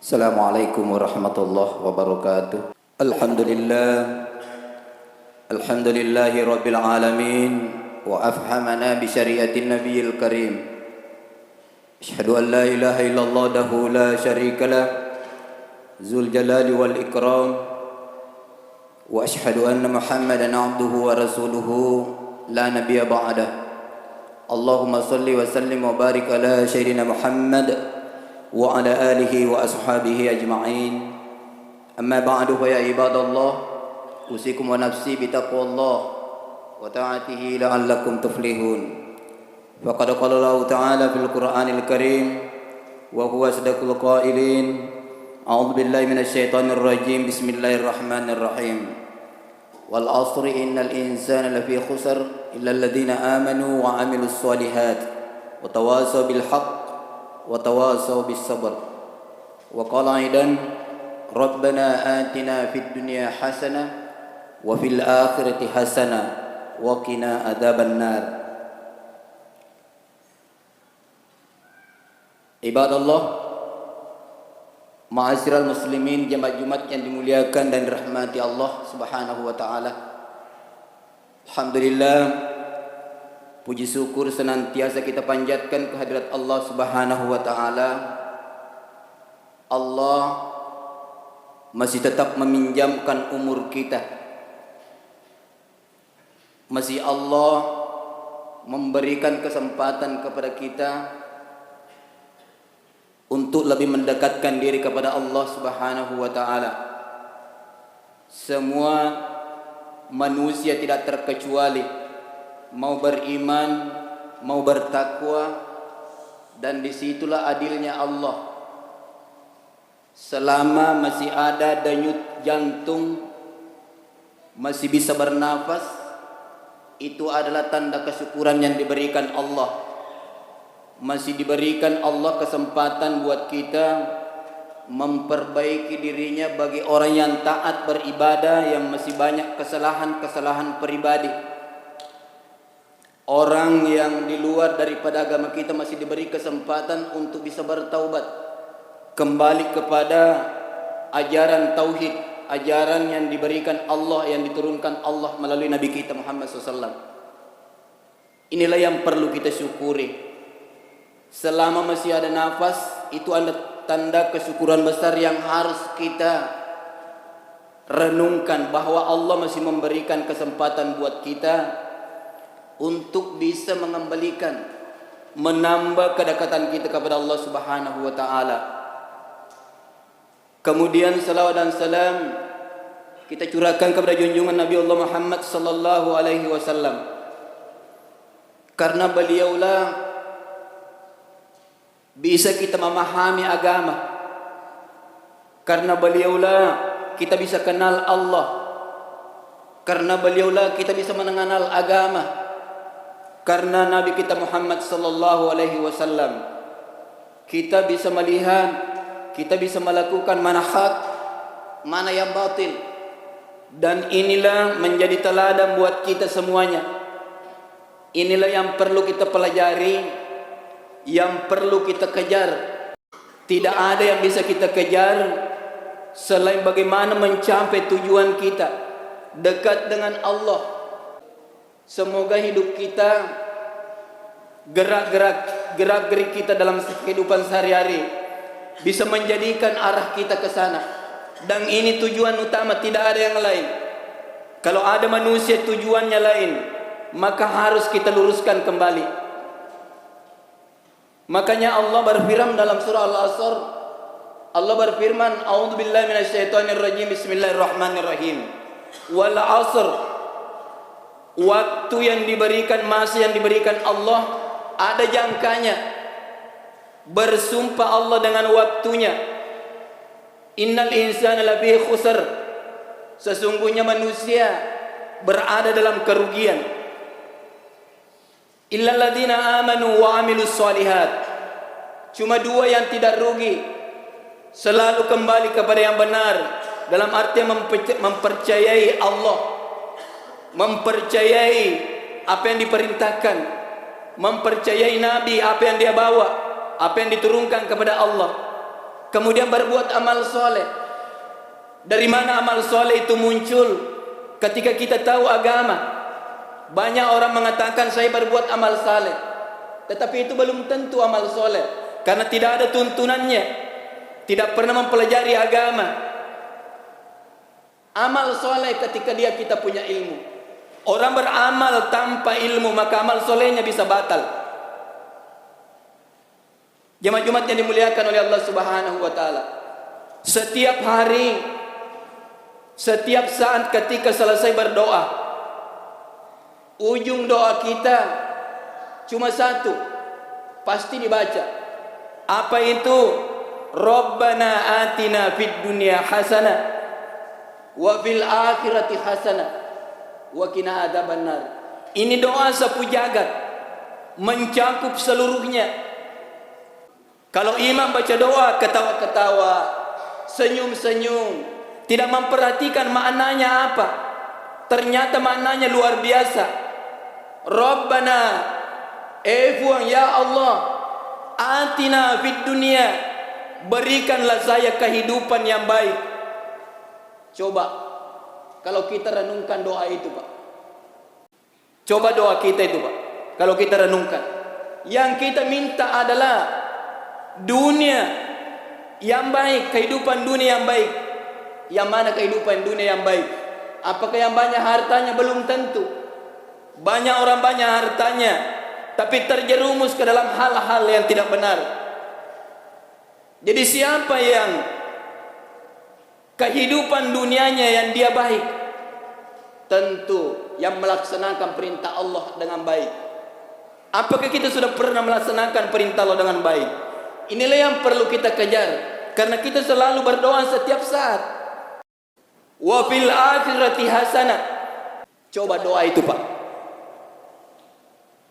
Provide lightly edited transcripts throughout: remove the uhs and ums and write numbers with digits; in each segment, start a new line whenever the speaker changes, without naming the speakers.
Assalamualaikum warahmatullahi wabarakatuh. Alhamdulillahi rabbil alamin wa afhamana bi syariatin nabiyil karim. Asyhadu an la ilaha illallah dahu la syarika lah zul jalali wal ikram wa asyhadu anna muhammadan abduhu wa rasuluhu la nabiyya ba'dah. Allahumma salli wa sallim wa barik ala sayyidina Muhammad wa ala alihi wa ashabihi ajma'in. Amma ba'du, fa ya ibadallah, usikum wa nafsi bi taqwallah wa ta'atihi la'allakum tuflihun. Faqad qala Allah ta'ala fil Qur'anil Karim wa huwa asdaqul qailin. A'udzu billahi minasy syaithanir rajim. Bismillahirrahmanirrahim. Wal 'asri innal insana lafi khusr illa alladhina amanu wa 'amilus shalihat wa tawasaw bil haqq wa tawasaw bis sabr. Wa qala aidan rabbana atina fid dunya hasanah wa fil akhirati hasanah wa qina adzaban nar. Ibadallah, ma'asyiral muslimin, jemaah Jumat yang dimuliakan dan dirahmati Allah Subhanahu wa taala. Alhamdulillah, puji syukur senantiasa kita panjatkan kehadirat Allah Subhanahu wa taala. Allah masih tetap meminjamkan umur kita. Masih Allah memberikan kesempatan kepada kita untuk lebih mendekatkan diri kepada Allah Subhanahu wa taala. Semua manusia tidak terkecuali mau beriman, mau bertakwa, dan disitulah adilnya Allah. Selama masih ada denyut jantung, masih bisa bernafas, itu adalah tanda kesyukuran yang diberikan Allah. Masih diberikan Allah kesempatan buat kita memperbaiki dirinya bagi orang yang taat beribadah, yang masih banyak kesalahan-kesalahan pribadi. Orang yang di luar daripada agama kita masih diberi kesempatan untuk bisa bertaubat, kembali kepada ajaran tauhid, ajaran yang diberikan Allah, yang diturunkan Allah melalui Nabi kita Muhammad SAW. Inilah yang perlu kita syukuri. Selama masih ada nafas, itu ada tanda kesyukuran besar yang harus kita renungkan, bahwa Allah masih memberikan kesempatan buat kita untuk bisa mengembalikan, menambah kedekatan kita kepada Allah Subhanahu wa taala. Kemudian salawat dan salam kita curahkan kepada junjungan Nabi Allah Muhammad sallallahu alaihi wasallam, karena beliaulah bisa kita memahami agama, karena beliaulah kita bisa kenal Allah, karena beliaulah kita bisa mengenal agama, karena Nabi kita Muhammad sallallahu alaihi wasallam kita bisa melihat, kita bisa melakukan mana hak, mana yang batil. Dan inilah menjadi teladan buat kita semuanya. Inilah yang perlu kita pelajari, yang perlu kita kejar. Tidak ada yang bisa kita kejar selain bagaimana mencapai tujuan kita, dekat dengan Allah. Semoga hidup kita, gerak-gerik kita dalam kehidupan sehari-hari bisa menjadikan arah kita ke sana. Dan ini tujuan utama, tidak ada yang lain. Kalau ada manusia tujuannya lain, maka harus kita luruskan kembali. Makanya Allah berfirman dalam surah Al-Asr, Allah berfirman, A'udzu billahi minasyaitonir rajim, bismillahirrahmanirrahim. Wal 'asr, waktu yang diberikan, masa yang diberikan Allah ada jangkanya. Bersumpah Allah dengan waktunya. Innal insana lafi khusr, sesungguhnya manusia berada dalam kerugian. Illal ladzina amanu wa 'amilus shalihat, cuma dua yang tidak rugi, selalu kembali kepada yang benar, dalam arti mempercayai Allah, mempercayai apa yang diperintahkan, mempercayai Nabi, apa yang dia bawa, apa yang diturunkan kepada Allah. kemudian berbuat amal soleh. Dari mana amal soleh itu muncul? Ketika kita tahu agama, banyak orang mengatakan saya berbuat amal soleh, tetapi itu belum tentu amal soleh, karena tidak ada tuntunannya, tidak pernah mempelajari agama. Amal soleh ketika kita punya ilmu. Orang beramal tanpa ilmu, maka amal solehnya bisa batal. Jemaah Jumat yang dimuliakan oleh Allah Subhanahu wa taala, setiap hari, setiap saat ketika selesai berdoa, ujung doa kita cuma satu, pasti dibaca. Apa itu? Rabbana atina fid dunya hasanah wa fil akhirati hasanah wa qina adzabannar. Ini doa sapu jagat, mencakup seluruhnya. Kalau imam baca doa ketawa-ketawa, senyum-senyum, tidak memperhatikan maknanya apa, ternyata maknanya luar biasa. Rabbana, Fuang, ya Allah, atina fid dunya, berikanlah saya kehidupan yang baik. Coba kalau kita renungkan doa itu, Pak. Coba doa kita itu, Pak. Kalau kita renungkan, yang kita minta adalah dunia yang baik, kehidupan dunia yang baik. Yang mana kehidupan dunia yang baik? Apakah yang banyak hartanya? Belum tentu. Banyak orang banyak hartanya, tapi terjerumus ke dalam hal-hal yang tidak benar. Jadi siapa yang kehidupan dunianya yang dia baik? Tentu yang melaksanakan perintah Allah dengan baik. Apakah kita sudah pernah melaksanakan perintah Allah dengan baik? Inilah yang perlu kita kejar, karena kita selalu berdoa setiap saat. Wa fil akhirati hasanah. Coba doa itu, Pak.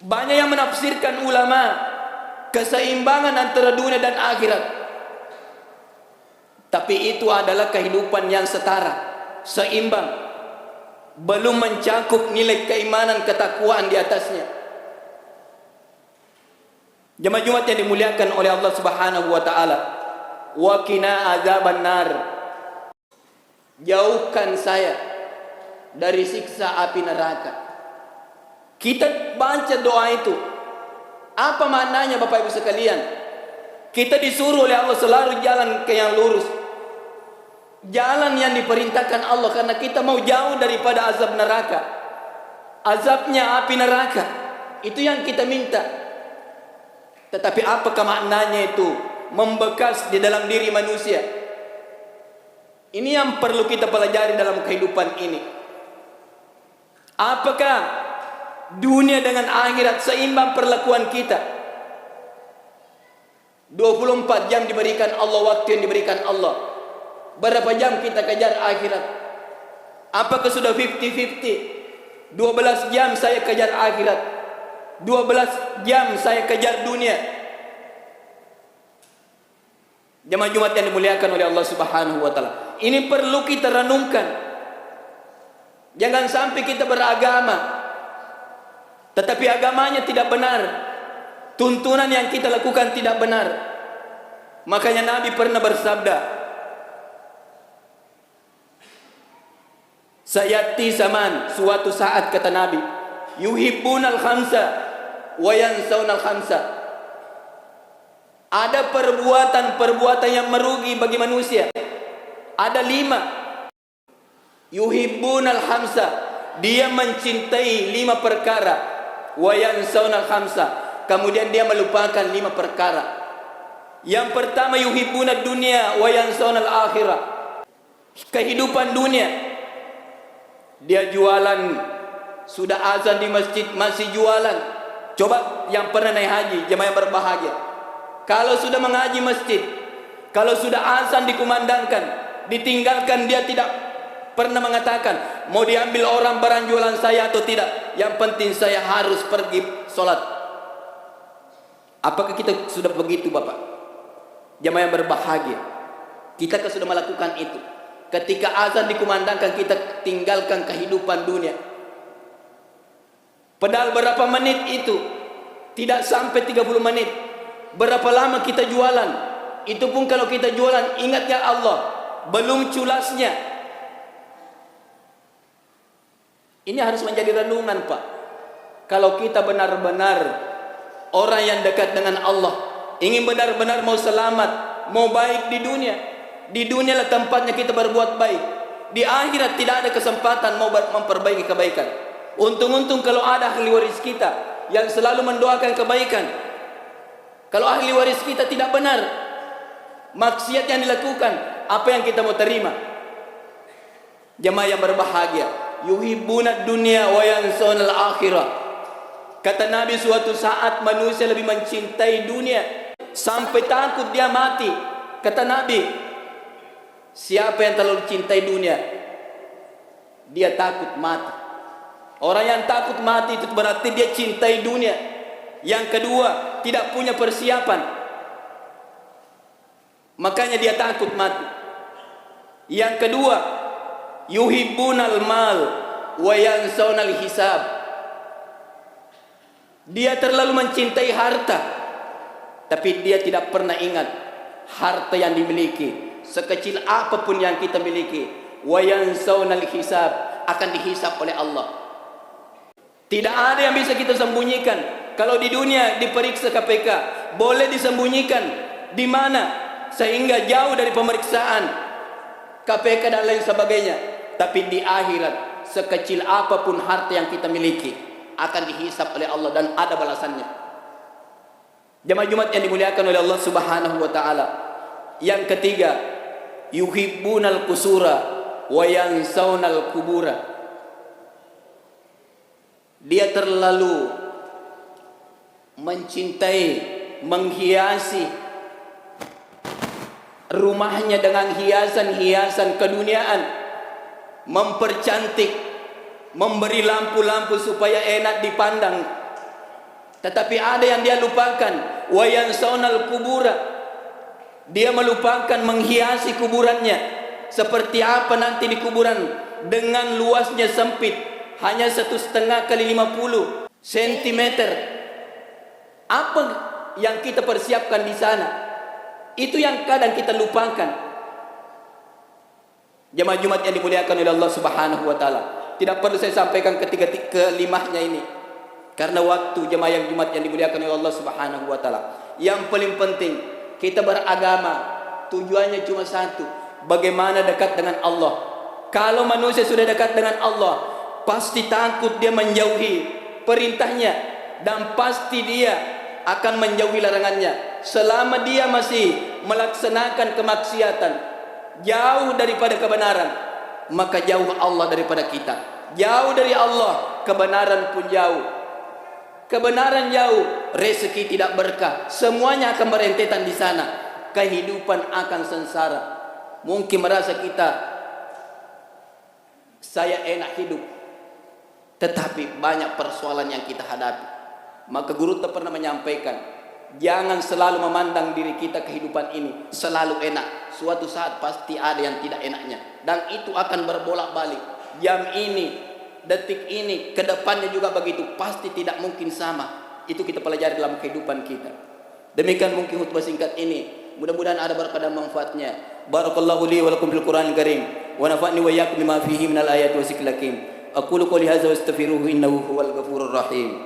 Banyak yang menafsirkan ulama keseimbangan antara dunia dan akhirat, tapi itu adalah kehidupan yang setara, seimbang, belum mencakup nilai keimanan, ketakwaan di atasnya. Jemaah Jumat yang dimuliakan oleh Allah Subhanahu wa taala, wa qina adzabannar, jauhkan saya dari siksa api neraka. Kita baca doa itu, apa maknanya Bapak Ibu sekalian? Kita disuruh oleh Allah selalu jalan ke yang lurus, jalan yang diperintahkan Allah, karena kita mau jauh daripada azab neraka, azabnya api neraka. Itu yang kita minta. Tetapi apakah maknanya itu membekas di dalam diri manusia? Ini yang perlu kita pelajari dalam kehidupan ini. Apakah dunia dengan akhirat seimbang perlakuan kita? 24 jam diberikan Allah, waktu yang diberikan Allah. Berapa jam kita kejar akhirat? Apakah sudah 50-50? 12 jam saya kejar akhirat, 12 jam saya kejar dunia. Jemaah Jumat yang dimuliakan oleh Allah Subhanahu wa taala, ini perlu kita renungkan. Jangan sampai kita beragama tetapi agamanya tidak benar, tuntunan yang kita lakukan tidak benar. Makanya Nabi pernah bersabda, sayati zaman, suatu saat kata Nabi, yuhibbunal khamsa wa yansawnal khamsa. Ada perbuatan-perbuatan yang merugi bagi manusia. Ada 5. Yuhibbunal khamsa, dia mencintai 5 perkara. Wa yansawnal khamsa, kemudian dia melupakan 5 perkara. Yang pertama, yuhibbunad dunya wa yansawnal akhirah, kehidupan dunia. Dia jualan, sudah azan di masjid masih jualan. Coba yang pernah naik haji, jemaah yang berbahagia, kalau sudah mengaji masjid, kalau sudah azan dikumandangkan, ditinggalkan, dia tidak pernah mengatakan mau diambil orang barang jualan saya atau tidak, yang penting saya harus pergi sholat. Apakah kita sudah begitu, Bapak? Jemaah yang berbahagia, kita sudah melakukan itu. Ketika azan dikumandangkan, kita tinggalkan kehidupan dunia. Padahal berapa menit itu? Tidak sampai 30 menit. Berapa lama kita jualan? Itu pun kalau kita jualan, ingat ya Allah, belum culasnya. Ini harus menjadi renungan, Pak. Kalau kita benar-benar orang yang dekat dengan Allah, ingin benar-benar mau selamat, mau baik di dunia. Di dunia lah tempatnya kita berbuat baik. Di akhirat tidak ada kesempatan mau memperbaiki kebaikan. Untung-untung kalau ada ahli waris kita yang selalu mendoakan kebaikan. Kalau ahli waris kita tidak benar, maksiat yang dilakukan, apa yang kita mau terima? Jemaah yang berbahagia, yuhibbuna dunya wa yansawna al-akhirah. Kata Nabi, suatu saat manusia lebih mencintai dunia sampai takut dia mati. Kata Nabi, siapa yang terlalu cintai dunia, dia takut mati. Orang yang takut mati itu berarti dia cintai dunia. Yang kedua, tidak punya persiapan, makanya dia takut mati. Yang kedua, yuhibbunal mal wa yansawnal hisab. Dia terlalu mencintai harta, tapi dia tidak pernah ingat harta yang dimiliki, sekecil apapun yang kita miliki, wa yansawnal hisab, akan dihisab oleh Allah. Tidak ada yang bisa kita sembunyikan. Kalau di dunia diperiksa KPK, boleh disembunyikan di mana sehingga jauh dari pemeriksaan KPK dan lain sebagainya. Tapi di akhirat, sekecil apapun harta yang kita miliki akan dihisab oleh Allah dan ada balasannya. Jemaah Jumat yang dimuliakan oleh Allah Subhanahu wa taala. Yang ketiga, yuhibbunal qusura wa yansawnal kubura. Dia terlalu mencintai, menghiasi rumahnya dengan hiasan-hiasan keduniaan, mempercantik, memberi lampu-lampu supaya enak dipandang. Tetapi ada yang dia lupakan, wa yansawnal kubura. Dia melupakan menghiasi kuburannya. Seperti apa nanti di kuburan, dengan luasnya sempit, hanya 1,5 kali 50 cm. Apa yang kita persiapkan di sana? Itu yang kadang kita lupakan. Jemaah Jumat yang dimuliakan oleh Allah Subhanahu wa taala. Tidak perlu saya sampaikan ketiga kelimahnya ini, karena waktu. Jemaah yang Jumat yang dimuliakan oleh Allah Subhanahu wa taala. Yang paling penting, kita beragama tujuannya cuma satu, bagaimana dekat dengan Allah. Kalau manusia sudah dekat dengan Allah, pasti takut dia menjauhi perintahnya, dan pasti dia akan menjauhi larangannya. Selama dia masih melaksanakan kemaksiatan, jauh daripada kebenaran, maka jauh Allah daripada kita. Jauh dari Allah, kebenaran pun jauh. Kebenaran jauh, rezeki tidak berkah, semuanya akan berentetan di sana. Kehidupan akan sengsara. Mungkin merasa kita, saya enak hidup, tetapi banyak persoalan yang kita hadapi. Maka guru pernah menyampaikan, jangan selalu memandang diri kita kehidupan ini selalu enak. Suatu saat pasti ada yang tidak enaknya, dan itu akan berbolak-balik. Jam ini, detik ini, kedepannya juga begitu. Pasti tidak mungkin sama. Itu kita pelajari dalam kehidupan kita. Demikian mungkin khutbah singkat ini. Mudah-mudahan ada berkah dan manfaatnya. Barakallahu li wa lakum fil Qur'anil Karim, wa nafa'ni wa iyyakum bima fihi minal ayati wa zikril hakim. Aqulu qouli hadza wa astaghfiruhu innahu huwal ghafurur rahim.